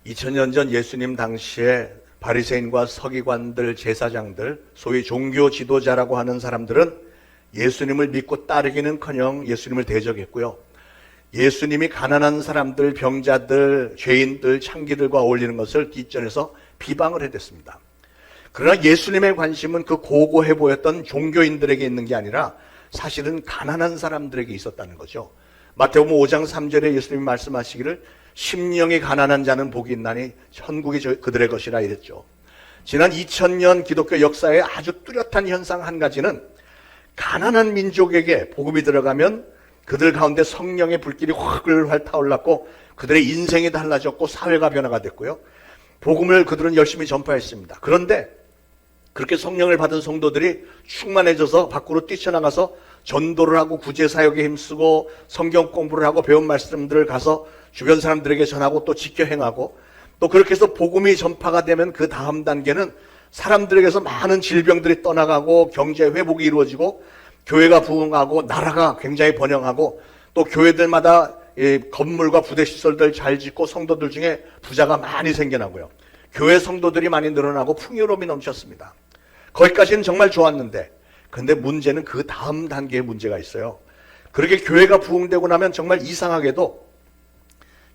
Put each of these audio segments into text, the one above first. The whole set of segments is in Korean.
2000년 전 예수님 당시에 바리새인과 서기관들, 제사장들, 소위 종교 지도자라고 하는 사람들은 예수님을 믿고 따르기는커녕 예수님을 대적했고요. 예수님이 가난한 사람들, 병자들, 죄인들, 창기들과 어울리는 것을 뒷전에서 비방을 해댔습니다. 그러나 예수님의 관심은 그 고고해 보였던 종교인들에게 있는 게 아니라 사실은 가난한 사람들에게 있었다는 거죠. 마태복음 5장 3절에 예수님이 말씀하시기를 심령이 가난한 자는 복이 있나니 천국이 그들의 것이라 이랬죠. 지난 2000년 기독교 역사의 아주 뚜렷한 현상 한 가지는 가난한 민족에게 복음이 들어가면 그들 가운데 성령의 불길이 활 타올랐고 그들의 인생이 달라졌고 사회가 변화가 됐고요. 복음을 그들은 열심히 전파했습니다. 그런데 그렇게 성령을 받은 성도들이 충만해져서 밖으로 뛰쳐나가서 전도를 하고 구제사역에 힘쓰고 성경 공부를 하고 배운 말씀들을 가서 주변 사람들에게 전하고 또 지켜 행하고 또 그렇게 해서 복음이 전파가 되면 그 다음 단계는 사람들에게서 많은 질병들이 떠나가고 경제 회복이 이루어지고 교회가 부흥하고 나라가 굉장히 번영하고 또 교회들마다 건물과 부대시설들 잘 짓고 성도들 중에 부자가 많이 생겨나고요. 교회 성도들이 많이 늘어나고 풍요로움이 넘쳤습니다. 거기까지는 정말 좋았는데 근데 문제는 그 다음 단계에 문제가 있어요. 그렇게 교회가 부흥되고 나면 정말 이상하게도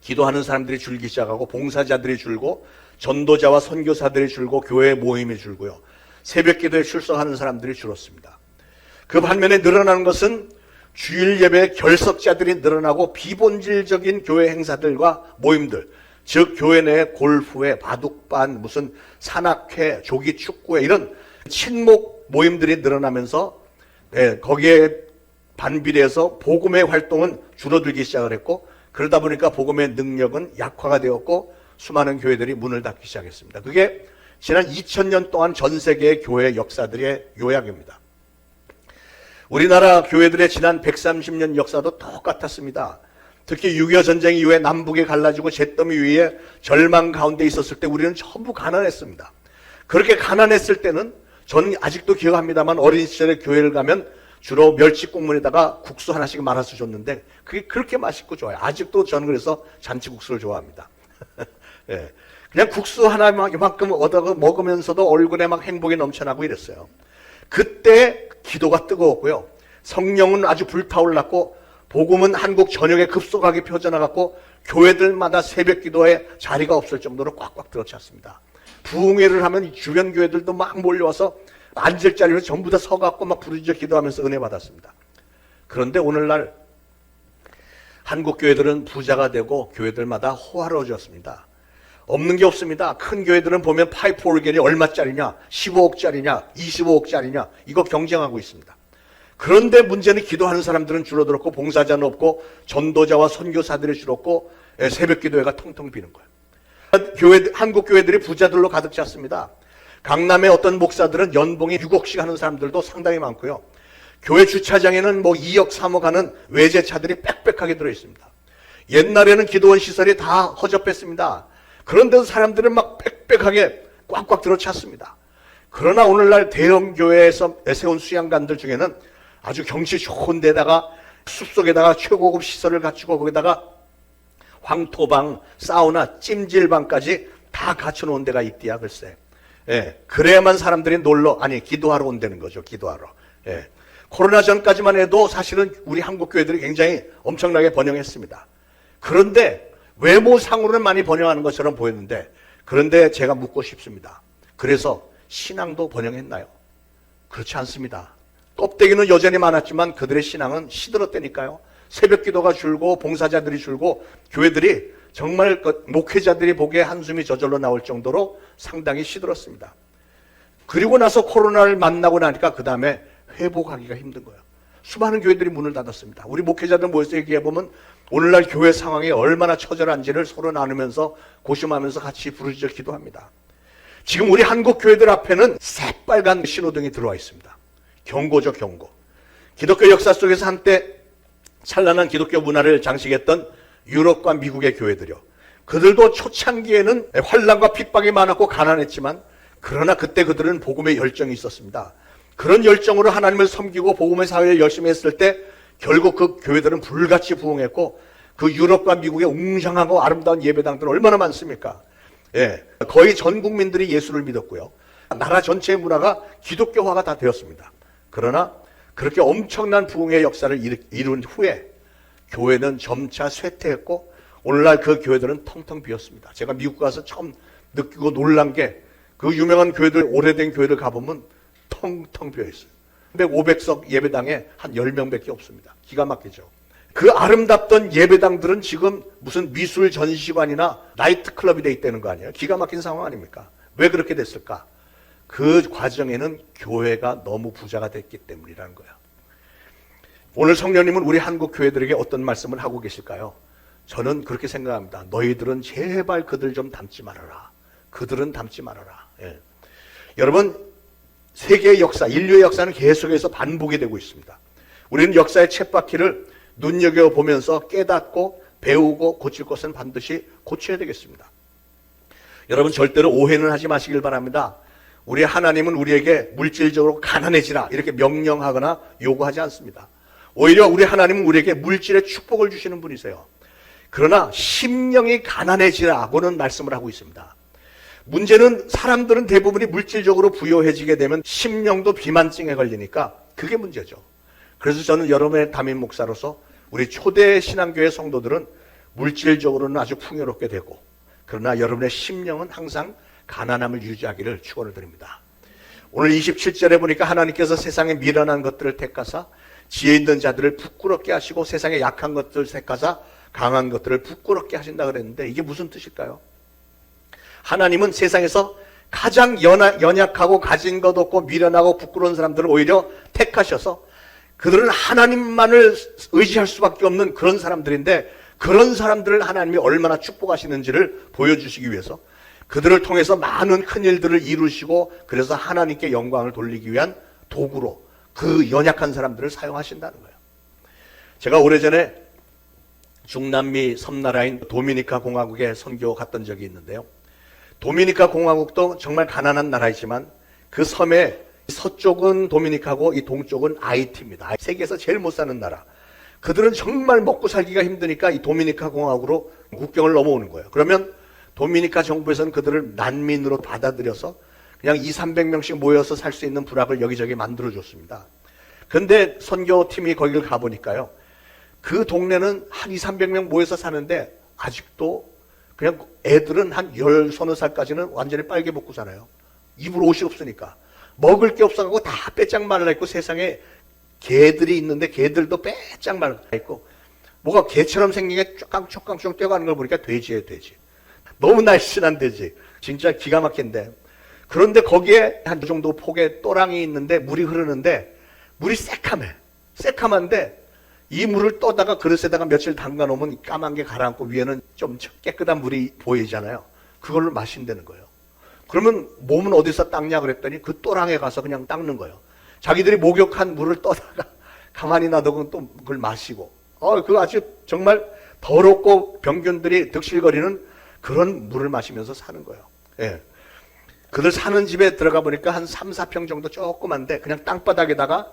기도하는 사람들이 줄기 시작하고 봉사자들이 줄고 전도자와 선교사들이 줄고 교회 모임이 줄고요. 새벽 기도에 출석하는 사람들이 줄었습니다. 그 반면에 늘어나는 것은 주일 예배 결석자들이 늘어나고 비본질적인 교회 행사들과 모임들, 즉 교회 내 골프회, 바둑반, 무슨 산악회, 조기 축구회 이런 친목 모임들이 늘어나면서 거기에 반비례해서 복음의 활동은 줄어들기 시작을 했고 그러다 보니까 복음의 능력은 약화가 되었고 수많은 교회들이 문을 닫기 시작했습니다. 그게 지난 2000년 동안 전 세계의 교회 역사들의 요약입니다. 우리나라 교회들의 지난 130년 역사도 똑같았습니다. 특히 6.25 전쟁 이후에 남북이 갈라지고 잿더미 위에 절망 가운데 있었을 때 우리는 전부 가난했습니다. 그렇게 가난했을 때는 저는 아직도 기억합니다만 어린 시절에 교회를 가면 주로 멸치 국물에다가 국수 하나씩 말아서 줬는데 그게 그렇게 맛있고 좋아요. 아직도 저는 그래서 잔치국수를 좋아합니다. 예. 그냥 국수 하나만큼 얻어 먹으면서도 얼굴에 막 행복이 넘쳐나고 이랬어요. 그때 기도가 뜨거웠고요. 성령은 아주 불타올랐고 복음은 한국 전역에 급속하게 펴져나갔고 교회들마다 새벽 기도에 자리가 없을 정도로 꽉꽉 들어찼습니다. 부흥회를 하면 주변 교회들도 막 몰려와서 앉을 자리로 전부 다 서갖고 막 부르짖어 기도하면서 은혜 받았습니다. 그런데 오늘날 한국 교회들은 부자가 되고 교회들마다 호화로워졌습니다. 없는 게 없습니다. 큰 교회들은 보면 파이프 오르겐이 얼마짜리냐, 15억짜리냐, 25억짜리냐 이거 경쟁하고 있습니다. 그런데 문제는 기도하는 사람들은 줄어들었고 봉사자는 없고 전도자와 선교사들이 줄었고 새벽 기도회가 텅텅 비는 거예요. 한국 교회들이 부자들로 가득 찼습니다. 강남의 어떤 목사들은 연봉이 6억씩 하는 사람들도 상당히 많고요. 교회 주차장에는 뭐 2억, 3억 하는 외제차들이 빽빽하게 들어있습니다. 옛날에는 기도원 시설이 다 허접했습니다. 그런데도 사람들은 막 빽빽하게 꽉꽉 들어찼습니다. 그러나 오늘날 대형 교회에서 세운 수양관들 중에는 아주 경치 좋은 데다가 숲속에다가 최고급 시설을 갖추고 거기다가 황토방, 사우나, 찜질방까지 다 갖춰놓은 데가 있디야 글쎄. 예, 그래야만 사람들이 기도하러 온다는 거죠. 기도하러. 예. 코로나 전까지만 해도 사실은 우리 한국 교회들이 굉장히 엄청나게 번영했습니다. 그런데 외모상으로는 많이 번영하는 것처럼 보였는데 그런데 제가 묻고 싶습니다. 그래서 신앙도 번영했나요? 그렇지 않습니다. 껍데기는 여전히 많았지만 그들의 신앙은 시들었다니까요. 새벽 기도가 줄고 봉사자들이 줄고 교회들이 정말 목회자들이 보기에 한숨이 저절로 나올 정도로 상당히 시들었습니다. 그리고 나서 코로나를 만나고 나니까 그 다음에 회복하기가 힘든 거예요. 수많은 교회들이 문을 닫았습니다. 우리 목회자들 모여서 얘기해보면 오늘날 교회 상황이 얼마나 처절한지를 서로 나누면서 고심하면서 같이 부르짖어 기도합니다. 지금 우리 한국 교회들 앞에는 새빨간 신호등이 들어와 있습니다. 경고죠, 경고. 기독교 역사 속에서 한때 찬란한 기독교 문화를 장식했던 유럽과 미국의 교회들이요. 그들도 초창기에는 환난과 핍박이 많았고 가난했지만 그러나 그때 그들은 복음의 열정이 있었습니다. 그런 열정으로 하나님을 섬기고 복음의 사회를 열심히 했을 때 결국 그 교회들은 불같이 부흥했고 그 유럽과 미국의 웅장하고 아름다운 예배당들은 얼마나 많습니까? 예, 거의 전 국민들이 예수를 믿었고요. 나라 전체의 문화가 기독교화가 다 되었습니다. 그러나 그렇게 엄청난 부흥의 역사를 이룬 후에 교회는 점차 쇠퇴했고 오늘날 그 교회들은 텅텅 비었습니다. 제가 미국 가서 처음 느끼고 놀란 게 그 유명한 교회들, 오래된 교회를 가보면 텅텅 비어있어요. 500석 예배당에 한 10명밖에 없습니다. 기가 막히죠. 그 아름답던 예배당들은 지금 무슨 미술 전시관이나 나이트클럽이 돼 있다는 거 아니에요? 기가 막힌 상황 아닙니까? 왜 그렇게 됐을까? 그 과정에는 교회가 너무 부자가 됐기 때문이라는 거예요. 오늘 성령님은 우리 한국 교회들에게 어떤 말씀을 하고 계실까요? 저는 그렇게 생각합니다. 너희들은 제발 그들 좀 닮지 말아라. 그들은 닮지 말아라. 예. 여러분, 세계의 역사, 인류의 역사는 계속해서 반복이 되고 있습니다. 우리는 역사의 쳇바퀴를 눈여겨보면서 깨닫고 배우고 고칠 것은 반드시 고쳐야 되겠습니다. 여러분 절대로 오해는 하지 마시길 바랍니다. 우리 하나님은 우리에게 물질적으로 가난해지라 이렇게 명령하거나 요구하지 않습니다. 오히려 우리 하나님은 우리에게 물질의 축복을 주시는 분이세요. 그러나 심령이 가난해지라고는 말씀을 하고 있습니다. 문제는 사람들은 대부분이 물질적으로 부유해지게 되면 심령도 비만증에 걸리니까 그게 문제죠. 그래서 저는 여러분의 담임 목사로서 우리 초대 신앙교회 성도들은 물질적으로는 아주 풍요롭게 되고 그러나 여러분의 심령은 항상 가난함을 유지하기를 축원을 드립니다. 오늘 27절에 보니까 하나님께서 세상에 미련한 것들을 택하사 지혜 있는 자들을 부끄럽게 하시고 세상에 약한 것들을 택하사 강한 것들을 부끄럽게 하신다 그랬는데 이게 무슨 뜻일까요? 하나님은 세상에서 가장 연약하고 가진 것 없고 미련하고 부끄러운 사람들을 오히려 택하셔서 그들은 하나님만을 의지할 수밖에 없는 그런 사람들인데 그런 사람들을 하나님이 얼마나 축복하시는지를 보여주시기 위해서 그들을 통해서 많은 큰 일들을 이루시고 그래서 하나님께 영광을 돌리기 위한 도구로 그 연약한 사람들을 사용하신다는 거예요. 제가 오래전에 중남미 섬나라인 도미니카 공화국에 선교 갔던 적이 있는데요. 도미니카 공화국도 정말 가난한 나라이지만 그 섬의 서쪽은 도미니카고 이 동쪽은 아이티입니다. 세계에서 제일 못 사는 나라. 그들은 정말 먹고 살기가 힘드니까 이 도미니카 공화국으로 국경을 넘어오는 거예요. 그러면 도미니카 정부에서는 그들을 난민으로 받아들여서 그냥 200~300명씩 모여서 살 수 있는 부락을 여기저기 만들어줬습니다. 그런데 선교팀이 거기를 가보니까요. 그 동네는 한 200~300명 모여서 사는데 아직도 그냥 애들은 한 10서너 살까지는 완전히 빨개 먹고 살아요. 입으로 옷이 없으니까. 먹을 게 없어가지고 다 빼짝 말라 있고 세상에 개들이 있는데 개들도 빼짝 말라 있고 뭐가 개처럼 생긴 게 쫓깡쫓깡 뛰어가는 걸 보니까 돼지예요, 돼지. 너무 날씬한 돼지. 진짜 기가 막힌데. 그런데 거기에 한 이 정도 폭의 또랑이 있는데 물이 흐르는데 물이 새카매. 새카만데 이 물을 떠다가 그릇에다가 며칠 담가 놓으면 까만 게 가라앉고 위에는 좀 깨끗한 물이 보이잖아요. 그걸로 마신다는 거예요. 그러면 몸은 어디서 닦냐 그랬더니 그 또랑에 가서 그냥 닦는 거예요. 자기들이 목욕한 물을 떠다가 가만히 놔두고 또 그걸 마시고 그거 아주 정말 더럽고 병균들이 득실거리는 그런 물을 마시면서 사는 거예요. 예. 그들 사는 집에 들어가 보니까 한 3~4평 정도 조그만데 그냥 땅바닥에다가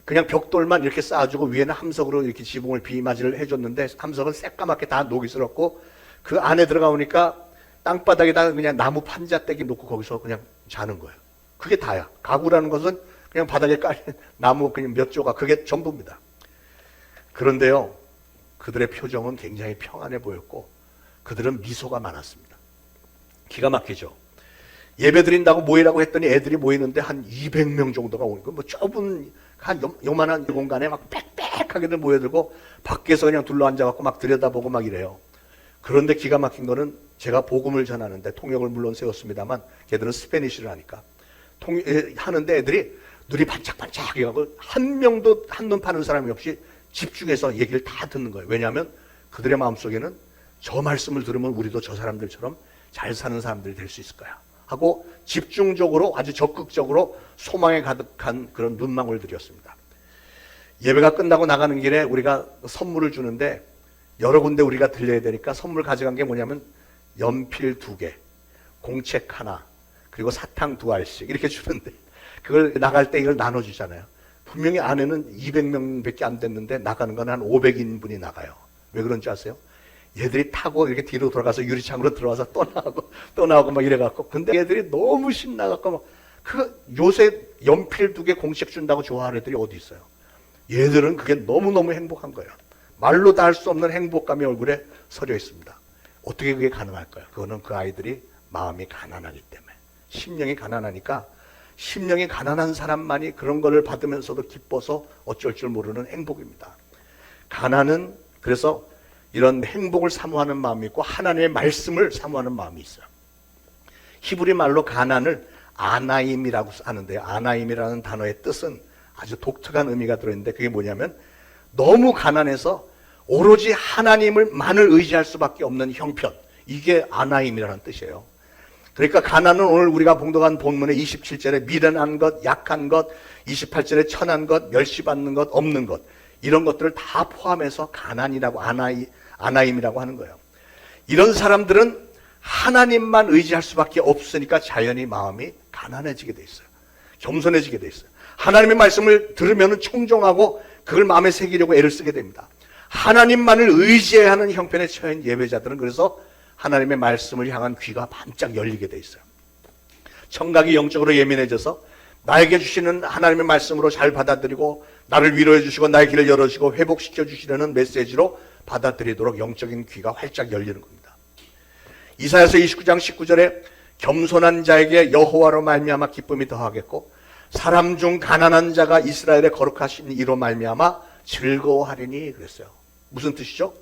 그냥 벽돌만 이렇게 쌓아주고 위에는 함석으로 이렇게 지붕을 비맞이를 해줬는데 함석은 새까맣게 다 녹이 슬었고 그 안에 들어가 보니까 땅바닥에다가 그냥 나무 판자떼기 놓고 거기서 그냥 자는 거예요. 그게 다야. 가구라는 것은 그냥 바닥에 깔린 나무 그냥 몇 조각 그게 전부입니다. 그런데요. 그들의 표정은 굉장히 평안해 보였고 그들은 미소가 많았습니다. 기가 막히죠. 예배 드린다고 모이라고 했더니 애들이 모이는데 한 200명 정도가 오는 거예요. 뭐 좁은 한 요만한 공간에 막 빽빽하게들 모여들고 밖에서 그냥 둘러앉아갖고 막 들여다보고 막 이래요. 그런데 기가 막힌 거는 제가 복음을 전하는데 통역을 물론 세웠습니다만 걔들은 스페니쉬를 하니까 하는데 애들이 눈이 반짝반짝 해가지고 한 명도 한눈 파는 사람이 없이 집중해서 얘기를 다 듣는 거예요. 왜냐하면 그들의 마음속에는 저 말씀을 들으면 우리도 저 사람들처럼 잘 사는 사람들이 될 수 있을 거야 하고 집중적으로 아주 적극적으로 소망에 가득한 그런 눈망울 들이었습니다. 예배가 끝나고 나가는 길에 우리가 선물을 주는데 여러 군데 우리가 들려야 되니까 선물 가져간 게 뭐냐면 연필 2개, 공책 하나, 그리고 사탕 2알씩 이렇게 주는데 그걸 나갈 때 이걸 나눠주잖아요. 분명히 안에는 200명밖에 안 됐는데 나가는 건 한 500인분이 나가요. 왜 그런지 아세요? 얘들이 타고 이렇게 뒤로 돌아가서 유리창으로 들어와서 또 나오고 막 이래갖고. 근데 얘들이 너무 신나갖고 막 요새 연필 2개 공책 준다고 좋아하는 애들이 어디 있어요? 얘들은 그게 너무너무 행복한 거예요. 말로 다 할 수 없는 행복감이 얼굴에 서려 있습니다. 어떻게 그게 가능할까요? 그거는 그 아이들이 마음이 가난하기 때문에. 심령이 가난하니까, 심령이 가난한 사람만이 그런 거를 받으면서도 기뻐서 어쩔 줄 모르는 행복입니다. 가난은 그래서 이런 행복을 사모하는 마음이 있고 하나님의 말씀을 사모하는 마음이 있어요. 히브리 말로 가난을 아나임이라고 하는데요. 아나임이라는 단어의 뜻은 아주 독특한 의미가 들어있는데, 그게 뭐냐면 너무 가난해서 오로지 하나님을만을 의지할 수밖에 없는 형편, 이게 아나임이라는 뜻이에요. 그러니까 가난은 오늘 우리가 봉독한 본문의 27절에 미련한 것, 약한 것, 28절에 천한 것, 멸시받는 것, 없는 것, 이런 것들을 다 포함해서 가난이라고, 아나임이라고 하는 거예요. 이런 사람들은 하나님만 의지할 수밖에 없으니까 자연히 마음이 가난해지게 돼 있어요. 겸손해지게 돼 있어요. 하나님의 말씀을 들으면 청종하고 그걸 마음에 새기려고 애를 쓰게 됩니다. 하나님만을 의지해야 하는 형편에 처한 예배자들은 그래서 하나님의 말씀을 향한 귀가 반짝 열리게 돼 있어요. 청각이 영적으로 예민해져서 나에게 주시는 하나님의 말씀으로 잘 받아들이고 나를 위로해 주시고 나의 길을 열어주시고 회복시켜 주시려는 메시지로 받아들이도록 영적인 귀가 활짝 열리는 겁니다. 이사야서 29장 19절에 겸손한 자에게 여호와로 말미암아 기쁨이 더하겠고 사람 중 가난한 자가 이스라엘의 거룩하신 이로 말미암아 즐거워하리니 그랬어요. 무슨 뜻이죠?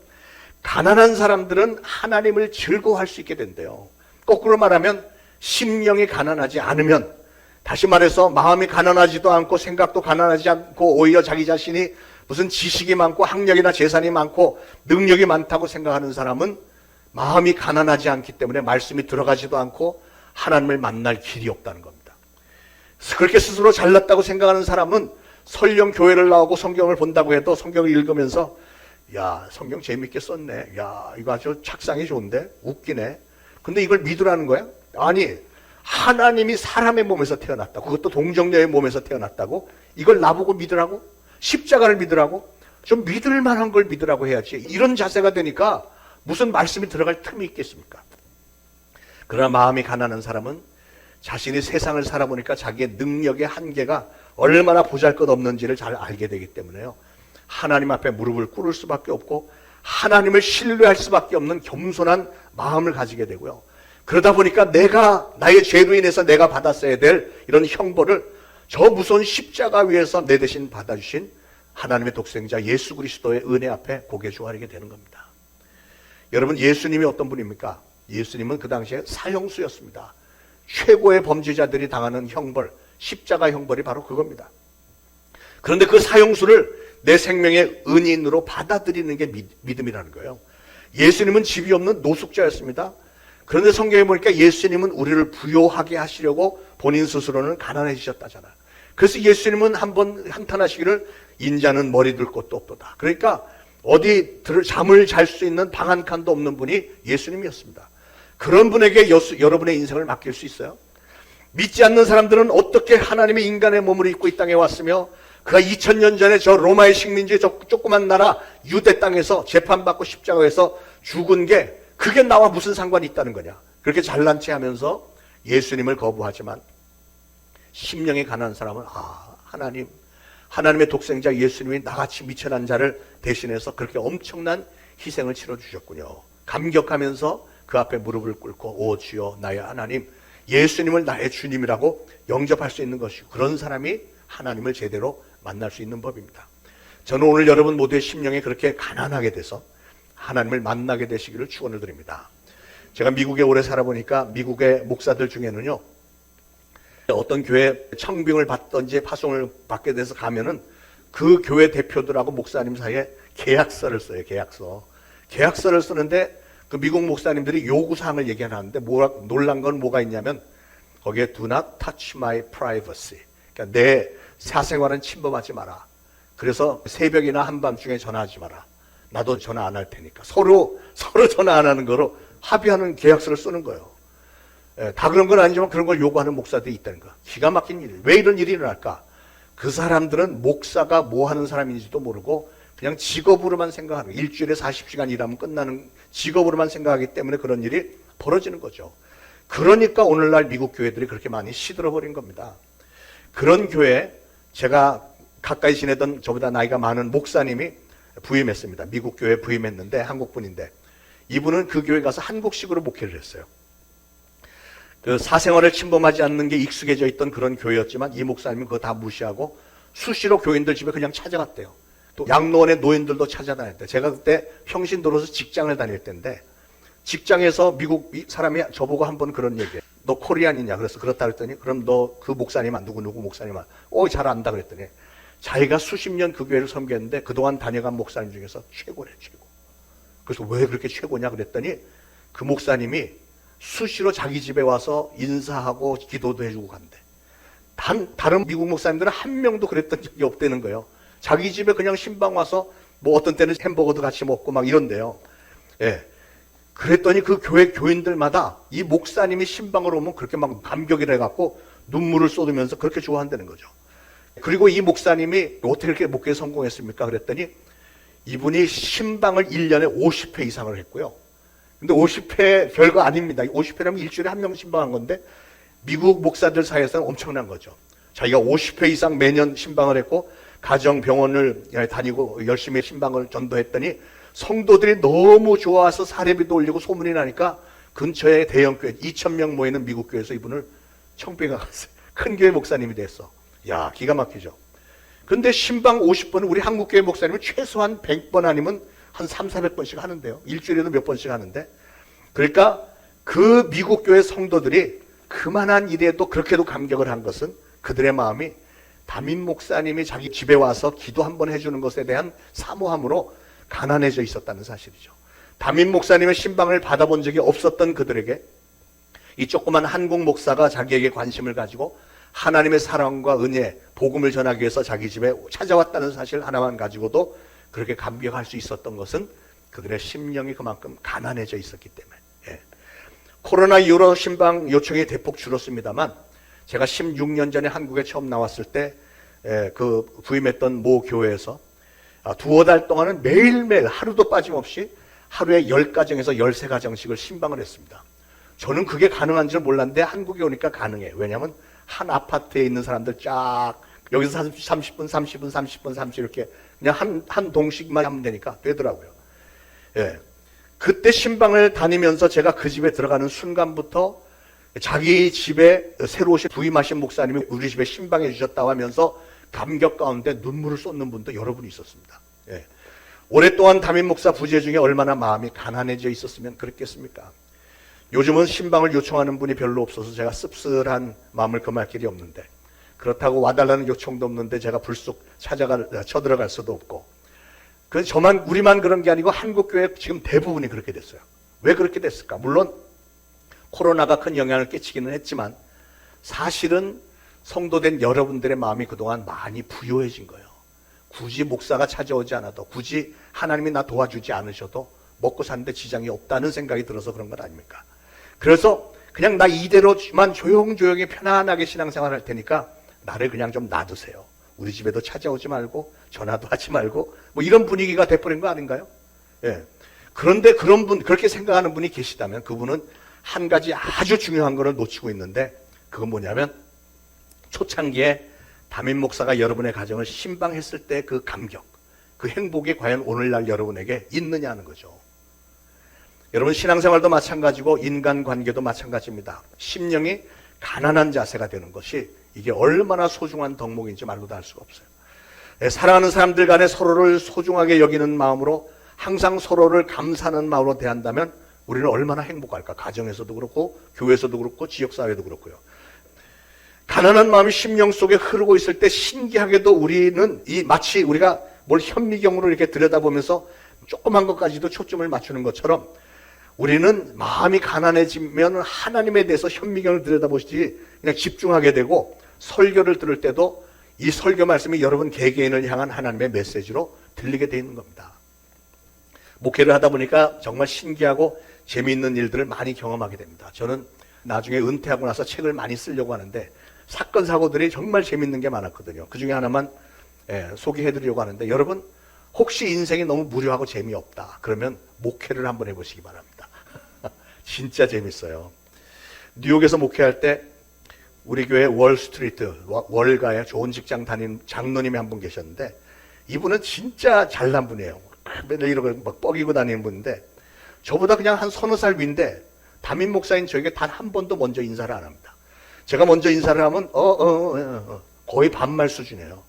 가난한 사람들은 하나님을 즐거워할 수 있게 된대요. 거꾸로 말하면 심령이 가난하지 않으면, 다시 말해서 마음이 가난하지도 않고 생각도 가난하지 않고 오히려 자기 자신이 무슨 지식이 많고 학력이나 재산이 많고 능력이 많다고 생각하는 사람은 마음이 가난하지 않기 때문에 말씀이 들어가지도 않고 하나님을 만날 길이 없다는 겁니다. 그렇게 스스로 잘났다고 생각하는 사람은 설령 교회를 나오고 성경을 본다고 해도 성경을 읽으면서 야, 성경 재밌게 썼네. 야, 이거 아주 착상이 좋은데? 웃기네. 근데 이걸 믿으라는 거야? 아니, 하나님이 사람의 몸에서 태어났다고, 그것도 동정녀의 몸에서 태어났다고, 이걸 나보고 믿으라고? 십자가를 믿으라고? 좀 믿을 만한 걸 믿으라고 해야지. 이런 자세가 되니까 무슨 말씀이 들어갈 틈이 있겠습니까? 그러나 마음이 가난한 사람은 자신이 세상을 살아보니까 자기의 능력의 한계가 얼마나 보잘것없는지를 잘 알게 되기 때문에요. 하나님 앞에 무릎을 꿇을 수밖에 없고 하나님을 신뢰할 수밖에 없는 겸손한 마음을 가지게 되고요. 그러다 보니까 내가 나의 죄로 인해서 내가 받았어야 될 이런 형벌을 저 무서운 십자가 위에서 내 대신 받아주신 하나님의 독생자 예수 그리스도의 은혜 앞에 고개 조아리게 되는 겁니다. 여러분, 예수님이 어떤 분입니까? 예수님은 그 당시에 사형수였습니다. 최고의 범죄자들이 당하는 형벌, 십자가 형벌이 바로 그겁니다. 그런데 그 사형수를 내 생명의 은인으로 받아들이는 게 믿음이라는 거예요. 예수님은 집이 없는 노숙자였습니다. 그런데 성경에 보니까 예수님은 우리를 부요하게 하시려고 본인 스스로는 가난해지셨다잖아요. 그래서 예수님은 한번 한탄하시기를 인자는 머리 둘 곳도 없도다. 그러니까 어디 잠을 잘 수 있는 방 한 칸도 없는 분이 예수님이었습니다. 그런 분에게 여러분의 인생을 맡길 수 있어요? 믿지 않는 사람들은 어떻게 하나님의 인간의 몸을 입고 이 땅에 왔으며 그가 2000년 전에 저 로마의 식민지 저 조그만 나라 유대 땅에서 재판받고 십자가에서 죽은 게 그게 나와 무슨 상관이 있다는 거냐. 그렇게 잘난 체 하면서 예수님을 거부하지만 심령이 가난한 사람은 하나님의 독생자 예수님이 나같이 미천한 자를 대신해서 그렇게 엄청난 희생을 치러주셨군요. 감격하면서 그 앞에 무릎을 꿇고 오 주여 나의 하나님, 예수님을 나의 주님이라고 영접할 수 있는 것이고, 그런 사람이 하나님을 제대로 만날 수 있는 법입니다. 저는 오늘 여러분 모두의 심령이 그렇게 가난하게 돼서 하나님을 만나게 되시기를 축원을 드립니다. 제가 미국에 오래 살아보니까 미국의 목사들 중에는요, 어떤 교회 청빙을 받던지 파송을 받게 돼서 가면은 그 교회 대표들하고 목사님 사이에 계약서를 써요. 계약서를 쓰는데 그 미국 목사님들이 요구사항을 얘기하는데 놀란 건 뭐가 있냐면 거기에 do not touch my privacy, 그러니까 내 사생활은 침범하지 마라. 그래서 새벽이나 한밤중에 전화하지 마라. 나도 전화 안 할 테니까. 서로 전화 안 하는 거로 합의하는 계약서를 쓰는 거예요. 다 그런 건 아니지만 그런 걸 요구하는 목사들이 있다는 거. 기가 막힌 일. 왜 이런 일이 일어날까? 그 사람들은 목사가 뭐 하는 사람인지도 모르고 그냥 직업으로만 생각하는 거예요. 일주일에 40시간 일하면 끝나는 직업으로만 생각하기 때문에 그런 일이 벌어지는 거죠. 그러니까 오늘날 미국 교회들이 그렇게 많이 시들어버린 겁니다. 그런 교회, 제가 가까이 지내던 저보다 나이가 많은 목사님이 부임했습니다. 미국 교회에 부임했는데 한국분인데 이분은 그 교회 가서 한국식으로 목회를 했어요. 그 사생활을 침범하지 않는 게 익숙해져 있던 그런 교회였지만 이 목사님은 그거 다 무시하고 수시로 교인들 집에 그냥 찾아갔대요. 또 양로원의 노인들도 찾아다녔대요. 제가 그때 평신도로서 직장을 다닐 때인데 직장에서 미국 사람이 저보고 한 번 그런 얘기해요. 너 코리안이냐? 그래서 그렇다 그랬더니 그럼 너 그 목사님아 누구 목사님아? 잘 안다 그랬더니 자기가 수십 년 그 교회를 섬겼는데 그동안 다녀간 목사님 중에서 최고래 최고. 그래서 왜 그렇게 최고냐 그랬더니 그 목사님이 수시로 자기 집에 와서 인사하고 기도도 해주고 간대. 다른 미국 목사님들은 한 명도 그랬던 적이 없다는 거예요. 자기 집에 그냥 신방 와서 뭐 어떤 때는 햄버거도 같이 먹고 막 이런데요. 예. 그랬더니 그 교회 교인들마다 이 목사님이 신방으로 오면 그렇게 막 감격을 해갖고 눈물을 쏟으면서 그렇게 좋아한다는 거죠. 그리고 이 목사님이 어떻게 이렇게 목회에 성공했습니까? 그랬더니 이분이 신방을 1년에 50회 이상을 했고요. 근데 50회 별거 아닙니다. 50회라면 일주일에 한 명 신방한 건데 미국 목사들 사이에서는 엄청난 거죠. 자기가 50회 이상 매년 신방을 했고 가정 병원을 다니고 열심히 신방을 전도했더니 성도들이 너무 좋아서 사례비도 올리고 소문이 나니까 근처에 대형교회 2,000명 모이는 미국 교회에서 이분을 청빙가 갔어요. 큰 교회 목사님이 됐어. 야, 기가 막히죠. 근데 신방 50번은 우리 한국교회 목사님은 최소한 100번 아니면 한 300~400번씩 하는데요. 일주일에도 몇 번씩 하는데. 그러니까 그 미국 교회 성도들이 그만한 일에도 그렇게도 감격을 한 것은 그들의 마음이 담임 목사님이 자기 집에 와서 기도 한번 해주는 것에 대한 사모함으로 가난해져 있었다는 사실이죠. 담임 목사님의 신방을 받아본 적이 없었던 그들에게 이 조그만 한국 목사가 자기에게 관심을 가지고 하나님의 사랑과 은혜, 복음을 전하기 위해서 자기 집에 찾아왔다는 사실 하나만 가지고도 그렇게 감격할 수 있었던 것은 그들의 심령이 그만큼 가난해져 있었기 때문에. 예. 코로나 이후로 신방 요청이 대폭 줄었습니다만 제가 16년 전에 한국에 처음 나왔을 때 그 부임했던 모 교회에서 두어 달 동안은 매일매일 하루도 빠짐없이 하루에 10가정에서 13가정씩을 신방을 했습니다. 저는 그게 가능한지 몰랐는데 한국에 오니까 가능해. 왜냐하면 한 아파트에 있는 사람들 쫙 여기서 30분, 30분, 30분, 30분 이렇게 그냥 한 동씩만 하면 되니까 되더라고요. 예. 그때 신방을 다니면서 제가 그 집에 들어가는 순간부터 자기 집에 새로 오신 부임하신 목사님이 우리 집에 신방해 주셨다고 하면서 감격 가운데 눈물을 쏟는 분도 여러분이 있었습니다. 예. 오랫동안 담임 목사 부재 중에 얼마나 마음이 가난해져 있었으면 그랬겠습니까? 요즘은 신방을 요청하는 분이 별로 없어서 제가 씁쓸한 마음을 금할 길이 없는데 그렇다고 와달라는 요청도 없는데 제가 불쑥 쳐들어갈 수도 없고 그래서 우리만 그런 게 아니고 한국교회 지금 대부분이 그렇게 됐어요. 왜 그렇게 됐을까? 물론 코로나가 큰 영향을 끼치기는 했지만 사실은 성도된 여러분들의 마음이 그동안 많이 부요해진 거예요. 굳이 목사가 찾아오지 않아도 굳이 하나님이 나 도와주지 않으셔도 먹고 사는데 지장이 없다는 생각이 들어서 그런 것 아닙니까? 그래서 그냥 나 이대로만 조용조용히 편안하게 신앙생활 할 테니까 나를 그냥 좀 놔두세요. 우리 집에도 찾아오지 말고 전화도 하지 말고 뭐 이런 분위기가 돼버린 거 아닌가요? 예. 그런데 그렇게 생각하는 분이 계시다면 그분은 한 가지 아주 중요한 거를 놓치고 있는데 그건 뭐냐면 초창기에 담임 목사가 여러분의 가정을 신방했을 때 그 감격, 그 행복이 과연 오늘날 여러분에게 있느냐는 거죠. 여러분 신앙생활도 마찬가지고 인간관계도 마찬가지입니다. 심령이 가난한 자세가 되는 것이 이게 얼마나 소중한 덕목인지 말로도 할 수가 없어요. 사랑하는 사람들 간에 서로를 소중하게 여기는 마음으로 항상 서로를 감사하는 마음으로 대한다면 우리는 얼마나 행복할까? 가정에서도 그렇고 교회에서도 그렇고 지역사회도 그렇고요. 가난한 마음이 심령 속에 흐르고 있을 때 신기하게도 우리는 마치 우리가 뭘 현미경으로 이렇게 들여다보면서 조그만 것까지도 초점을 맞추는 것처럼 우리는 마음이 가난해지면 하나님에 대해서 현미경을 들여다보시지 그냥 집중하게 되고 설교를 들을 때도 이 설교 말씀이 여러분 개개인을 향한 하나님의 메시지로 들리게 되어 있는 겁니다. 목회를 하다 보니까 정말 신기하고 재미있는 일들을 많이 경험하게 됩니다. 저는 나중에 은퇴하고 나서 책을 많이 쓰려고 하는데 사건 사고들이 정말 재밌는 게 많았거든요. 그 중에 하나만 소개해드리려고 하는데 여러분 혹시 인생이 너무 무료하고 재미없다 그러면 목회를 한번 해보시기 바랍니다. 진짜 재밌어요. 뉴욕에서 목회할 때 우리 교회 월스트리트, 월가에 좋은 직장 다니는 장로님이 한 분 계셨는데, 이분은 진짜 잘난 분이에요. 맨날 이러고 막 뻐기고 다니는 분인데, 저보다 그냥 한 서너 살 위인데 담임 목사인 저에게 단 한 번도 먼저 인사를 안 합니다. 제가 먼저 인사를 하면 거의 반말 수준이에요.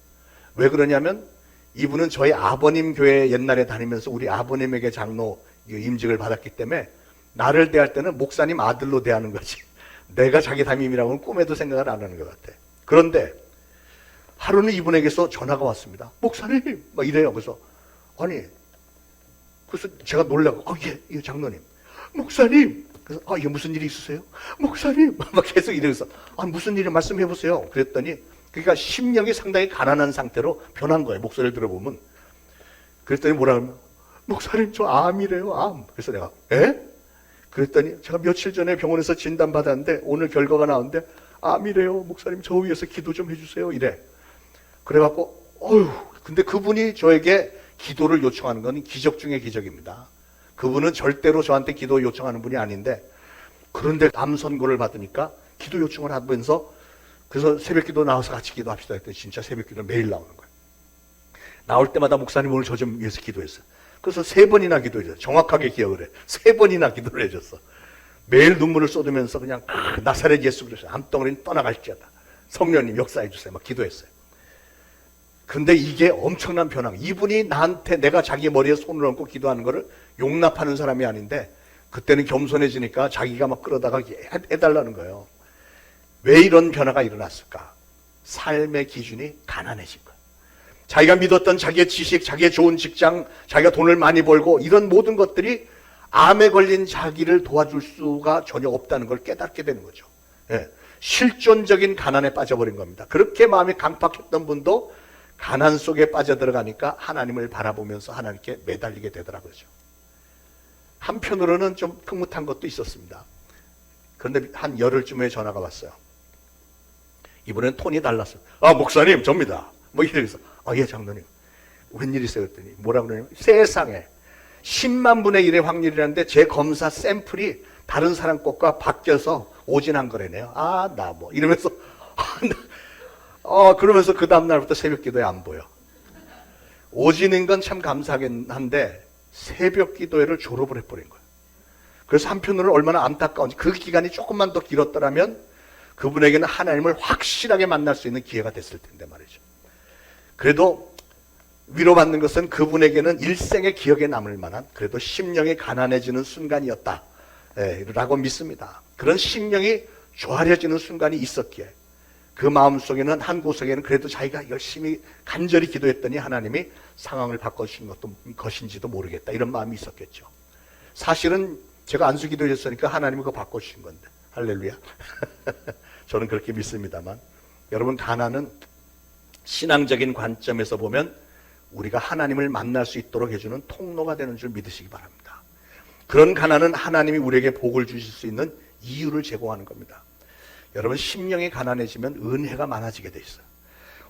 왜 그러냐면 이분은 저희 아버님 교회 옛날에 다니면서 우리 아버님에게 장로 임직을 받았기 때문에 나를 대할 때는 목사님 아들로 대하는 거지, 내가 자기 담임이라고는 꿈에도 생각을 안 하는 것 같아. 그런데 하루는 이분에게서 전화가 왔습니다. 목사님 막 이래요. 그래서 그래서 제가 놀라고 예 장로님. 목사님. 그래서 이게 무슨 일이 있으세요? 목사님 막 계속 이래서 무슨 일이 말씀해 보세요. 그랬더니 그러니까 심령이 상당히 가난한 상태로 변한 거예요. 목소리를 들어보면. 그랬더니 뭐라 그러면 목사님 저 암이래요. 암. 그래서 내가 그랬더니 제가 며칠 전에 병원에서 진단받았는데 오늘 결과가 나왔는데 암이래요. 목사님 저 위해서 기도 좀 해주세요. 이래. 그래갖고 근데 그분이 저에게 기도를 요청하는 건 기적 중의 기적입니다. 그분은 절대로 저한테 기도 요청하는 분이 아닌데, 그런데 암 선고를 받으니까 기도 요청을 하면서, 그래서 새벽 기도 나와서 같이 기도합시다 했더니 진짜 새벽 기도 매일 나오는 거예요. 나올 때마다 목사님 오늘 저 좀 위해서 기도했어요. 그래서 3번이나 기도해줬어요. 정확하게 기억을 해. 3번이나 기도를 해줬어. 매일 눈물을 쏟으면서 그냥 나사렛 예수 그리스도 암덩어리는 떠나갈지어다, 성령님 역사해 주세요 막 기도했어요. 근데 이게 엄청난 변화. 이분이 나한테 내가 자기 머리에 손을 얹고 기도하는 거를 용납하는 사람이 아닌데, 그때는 겸손해지니까 자기가 막 끌어다가 해달라는 거예요. 왜 이런 변화가 일어났을까? 삶의 기준이 가난해진 거예요. 자기가 믿었던 자기의 지식, 자기의 좋은 직장, 자기가 돈을 많이 벌고 이런 모든 것들이 암에 걸린 자기를 도와줄 수가 전혀 없다는 걸 깨닫게 되는 거죠. 실존적인 가난에 빠져버린 겁니다. 그렇게 마음이 강팍했던 분도 가난 속에 빠져들어가니까 하나님을 바라보면서 하나님께 매달리게 되더라고요. 한편으로는 좀 흐뭇한 것도 있었습니다. 그런데 한 열흘쯤 후에 전화가 왔어요. 이번엔 톤이 달랐어요. 목사님 접니다. 뭐 이래서 예 장로님 웬일이세요? 그랬더니 뭐라고 그러냐면 세상에 10만 분의 1의 확률이라는데 제 검사 샘플이 다른 사람 것과 바뀌어서 오진한 거래네요. 나 뭐 이러면서 그러면서 그 다음날부터 새벽 기도에 안 보여. 오지는 건 참 감사하긴 한데 새벽 기도회를 졸업을 해버린 거예요. 그래서 한편으로는 얼마나 안타까운지, 그 기간이 조금만 더 길었더라면 그분에게는 하나님을 확실하게 만날 수 있는 기회가 됐을 텐데 말이죠. 그래도 위로받는 것은 그분에게는 일생의 기억에 남을 만한 그래도 심령이 가난해지는 순간이었다 라고 믿습니다. 그런 심령이 조아려지는 순간이 있었기에 그 마음속에는 한 구석에는 그래도 자기가 열심히 간절히 기도했더니 하나님이 상황을 바꿔주신 것인지도 모르겠다, 이런 마음이 있었겠죠. 사실은 제가 안수 기도했으니까 하나님이 그거 바꿔주신 건데 할렐루야. 저는 그렇게 믿습니다만, 여러분 가난은 신앙적인 관점에서 보면 우리가 하나님을 만날 수 있도록 해주는 통로가 되는 줄 믿으시기 바랍니다. 그런 가난은 하나님이 우리에게 복을 주실 수 있는 이유를 제공하는 겁니다. 여러분 심령이 가난해지면 은혜가 많아지게 돼 있어요.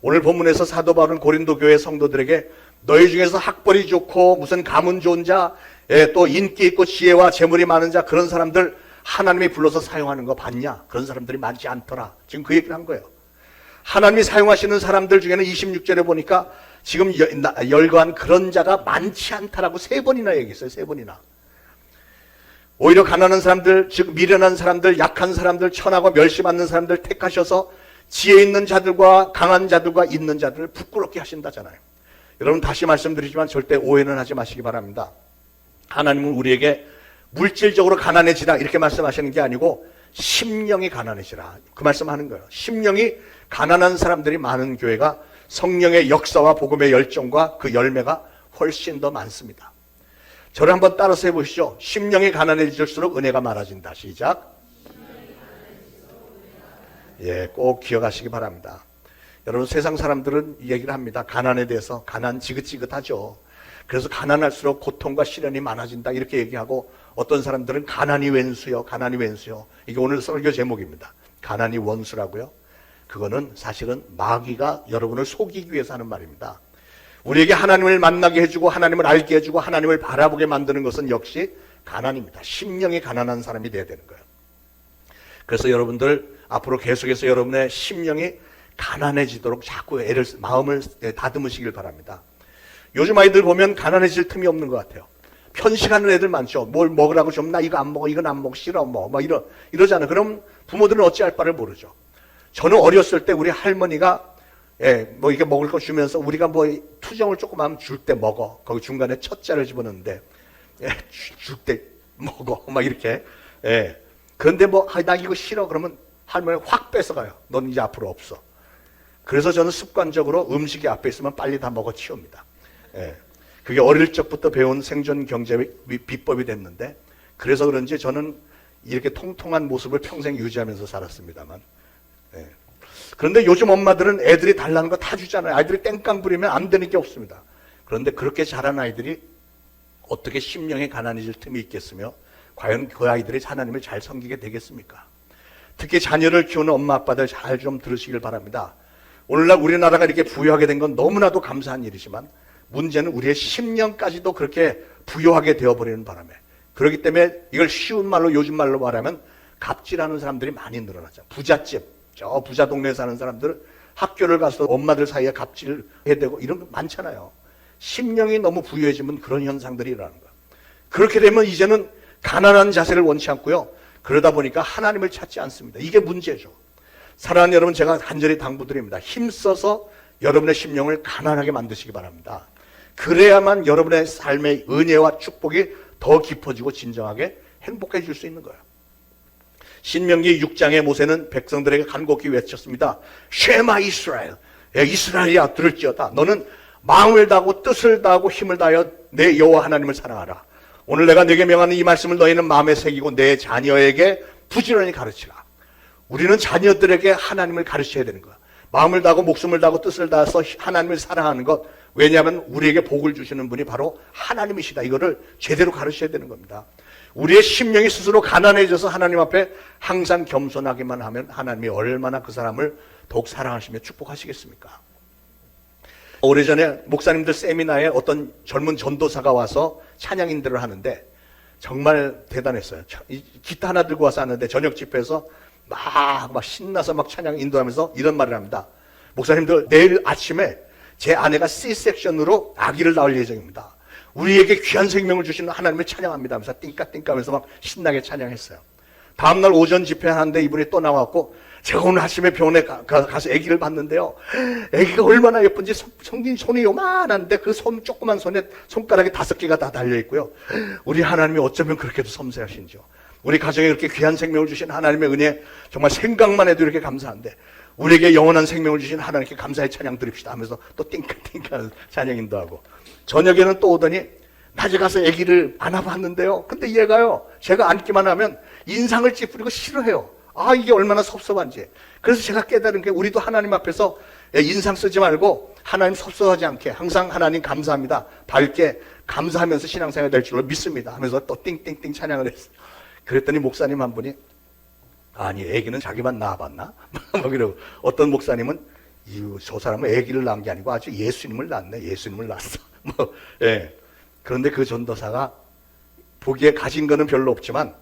오늘 본문에서 사도 바울은 고린도 교회 성도들에게 너희 중에서 학벌이 좋고 무슨 가문 좋은 자, 또 인기 있고 지혜와 재물이 많은 자, 그런 사람들 하나님이 불러서 사용하는 거 봤냐? 그런 사람들이 많지 않더라. 지금 그 얘기를 한 거예요. 하나님이 사용하시는 사람들 중에는 26절에 보니까 지금 열거한 그런 자가 많지 않다라고 3번이나 얘기했어요. 3번이나. 오히려 가난한 사람들, 즉 미련한 사람들, 약한 사람들, 천하고 멸시받는 사람들 택하셔서 지혜 있는 자들과 강한 자들과 있는 자들을 부끄럽게 하신다잖아요. 여러분 다시 말씀드리지만 절대 오해는 하지 마시기 바랍니다. 하나님은 우리에게 물질적으로 가난해지라 이렇게 말씀하시는 게 아니고 심령이 가난해지라 그 말씀하는 거예요. 심령이 가난한 사람들이 많은 교회가 성령의 역사와 복음의 열정과 그 열매가 훨씬 더 많습니다. 저를 한번 따라서 해보시죠. 심령이 가난해질수록 은혜가 많아진다. 시작. 꼭 기억하시기 바랍니다. 여러분 세상 사람들은 이 얘기를 합니다. 가난에 대해서. 가난 지긋지긋하죠. 그래서 가난할수록 고통과 시련이 많아진다 이렇게 얘기하고, 어떤 사람들은 가난이 왼수요, 가난이 왼수요. 이게 오늘 설교 제목입니다. 가난이 원수라고요. 그거는 사실은 마귀가 여러분을 속이기 위해서 하는 말입니다. 우리에게 하나님을 만나게 해주고 하나님을 알게 해주고 하나님을 바라보게 만드는 것은 역시 가난입니다. 심령이 가난한 사람이 돼야 되는 거예요. 그래서 여러분들 앞으로 계속해서 여러분의 심령이 가난해지도록 자꾸 마음을 다듬으시길 바랍니다. 요즘 아이들 보면 가난해질 틈이 없는 것 같아요. 편식하는 애들 많죠. 뭘 먹으라고 좀 나 이거 안 먹어, 이건 안 먹어, 싫어, 뭐 이러잖아요. 그럼 부모들은 어찌할 바를 모르죠. 저는 어렸을 때 우리 할머니가 뭐 이렇게 먹을 거 주면서 우리가 뭐 투정을 조금 하면 줄 때 먹어. 거기 중간에 첫자를 집어넣는데 줄 때 먹어. 막 이렇게. 그런데 뭐 나 이거 싫어 그러면 할머니 확 뺏어가요. 넌 이제 앞으로 없어. 그래서 저는 습관적으로 음식이 앞에 있으면 빨리 다 먹어 치웁니다. 그게 어릴 적부터 배운 생존 경제 비법이 됐는데 그래서 그런지 저는 이렇게 통통한 모습을 평생 유지하면서 살았습니다만. 그런데 요즘 엄마들은 애들이 달라는 거 다 주잖아요. 아이들이 땡깡 부리면 안 되는 게 없습니다. 그런데 그렇게 자란 아이들이 어떻게 심령에 가난해질 틈이 있겠으며 과연 그 아이들이 하나님을 잘 섬기게 되겠습니까? 특히 자녀를 키우는 엄마 아빠들 잘 좀 들으시길 바랍니다. 오늘날 우리나라가 이렇게 부유하게 된 건 너무나도 감사한 일이지만 문제는 우리의 심령까지도 그렇게 부유하게 되어버리는 바람에 그렇기 때문에 이걸 쉬운 말로 요즘 말로 말하면 갑질하는 사람들이 많이 늘어나죠. 부잣집, 저 부자 동네에 사는 사람들은 학교를 가서 엄마들 사이에 갑질을 해야 되고 이런 거 많잖아요. 심령이 너무 부유해지면 그런 현상들이 일어나는 거예요. 그렇게 되면 이제는 가난한 자세를 원치 않고요. 그러다 보니까 하나님을 찾지 않습니다. 이게 문제죠. 사랑하는 여러분, 제가 간절히 당부드립니다. 힘써서 여러분의 심령을 가난하게 만드시기 바랍니다. 그래야만 여러분의 삶의 은혜와 축복이 더 깊어지고 진정하게 행복해질 수 있는 거예요. 신명기 6장에 모세는 백성들에게 간곡히 외쳤습니다. 쉐마 이스라엘, 이스라엘이야 들을지어다. 너는 마음을 다하고 뜻을 다하고 힘을 다하여 내 여호와 하나님을 사랑하라. 오늘 내가 네게 명하는 이 말씀을 너희는 마음에 새기고 내 자녀에게 부지런히 가르치라. 우리는 자녀들에게 하나님을 가르쳐야 되는 거야. 마음을 다하고 목숨을 다하고 뜻을 다해서 하나님을 사랑하는 것. 왜냐하면 우리에게 복을 주시는 분이 바로 하나님이시다. 이거를 제대로 가르쳐야 되는 겁니다. 우리의 심령이 스스로 가난해져서 하나님 앞에 항상 겸손하기만 하면 하나님이 얼마나 그 사람을 더욱 사랑하시며 축복하시겠습니까? 오래전에 목사님들 세미나에 어떤 젊은 전도사가 와서 찬양 인도를 하는데 정말 대단했어요. 기타 하나 들고 와서 하는데 저녁 집회에서 막 신나서 막 찬양 인도하면서 이런 말을 합니다. 목사님들, 내일 아침에 제 아내가 C-섹션으로 아기를 낳을 예정입니다. 우리에게 귀한 생명을 주시는 하나님을 찬양합니다 하면서 띵까띵까 하면서 막 신나게 찬양했어요. 다음날 오전 집회하는데 이분이 또 나왔고 제가 오늘 아침에 병원에 가서 아기를 봤는데요. 아기가 얼마나 예쁜지 성긴 손이 요만한데 그 조그만 손에 손가락이 5개가 다 달려있고요. 우리 하나님이 어쩌면 그렇게도 섬세하신지요. 우리 가정에 그렇게 귀한 생명을 주신 하나님의 은혜 정말 생각만 해도 이렇게 감사한데 우리에게 영원한 생명을 주신 하나님께 감사의 찬양 드립시다 하면서 또 띵까띵까 찬양 인도하고 저녁에는 또 오더니 낮에 가서 아기를 안아봤는데요. 근데 얘가요, 제가 안기만 하면 인상을 찌푸리고 싫어해요. 아, 이게 얼마나 섭섭한지. 그래서 제가 깨달은 게 우리도 하나님 앞에서 인상 쓰지 말고 하나님 섭섭하지 않게 항상 하나님 감사합니다. 밝게 감사하면서 신앙생활 될 줄로 믿습니다 하면서 또 띵띵띵 찬양을 했어요. 그랬더니 목사님 한 분이 아니 아기는 자기만 낳아봤나? 뭐 이러고 어떤 목사님은 저 사람은 아기를 낳은 게 아니고 아주 예수님을 낳네. 예수님을 낳았어. 뭐, 예. 그런데 그 전도사가 보기에 가진 거는 별로 없지만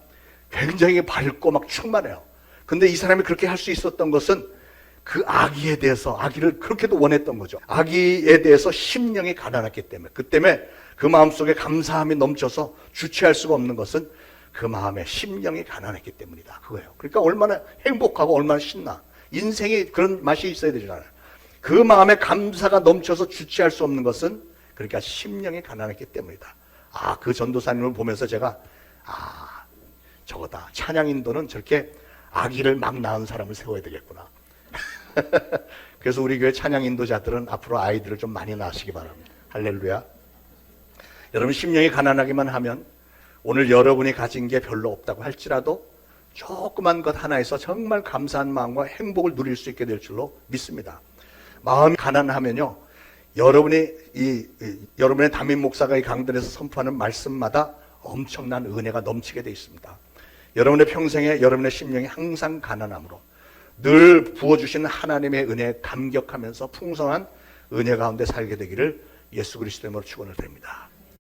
굉장히 밝고 막 충만해요. 근데 이 사람이 그렇게 할 수 있었던 것은 그 아기에 대해서 아기를 그렇게도 원했던 거죠. 아기에 대해서 심령이 가난했기 때문에 그 때문에 그 마음속에 감사함이 넘쳐서 주체할 수가 없는 것은 그 마음에 심령이 가난했기 때문이다. 그거예요. 그러니까 얼마나 행복하고 얼마나 신나. 인생이 그런 맛이 있어야 되잖아요. 그 마음에 감사가 넘쳐서 주체할 수 없는 것은 그러니까 심령이 가난했기 때문이다. 아, 그 전도사님을 보면서 제가 저거다. 찬양 인도는 저렇게 아기를 막 낳은 사람을 세워야 되겠구나. 그래서 우리 교회 찬양 인도자들은 앞으로 아이들을 좀 많이 낳으시기 바랍니다. 할렐루야. 여러분 심령이 가난하기만 하면 오늘 여러분이 가진 게 별로 없다고 할지라도 조그만 것 하나에서 정말 감사한 마음과 행복을 누릴 수 있게 될 줄로 믿습니다. 마음이 가난하면요, 여러분의 담임 목사가 이 강단에서 선포하는 말씀마다 엄청난 은혜가 넘치게 되어 있습니다. 여러분의 평생에 여러분의 심령이 항상 가난함으로 늘 부어주시는 하나님의 은혜에 감격하면서 풍성한 은혜 가운데 살게 되기를 예수 그리스도 이름으로 축원을 드립니다.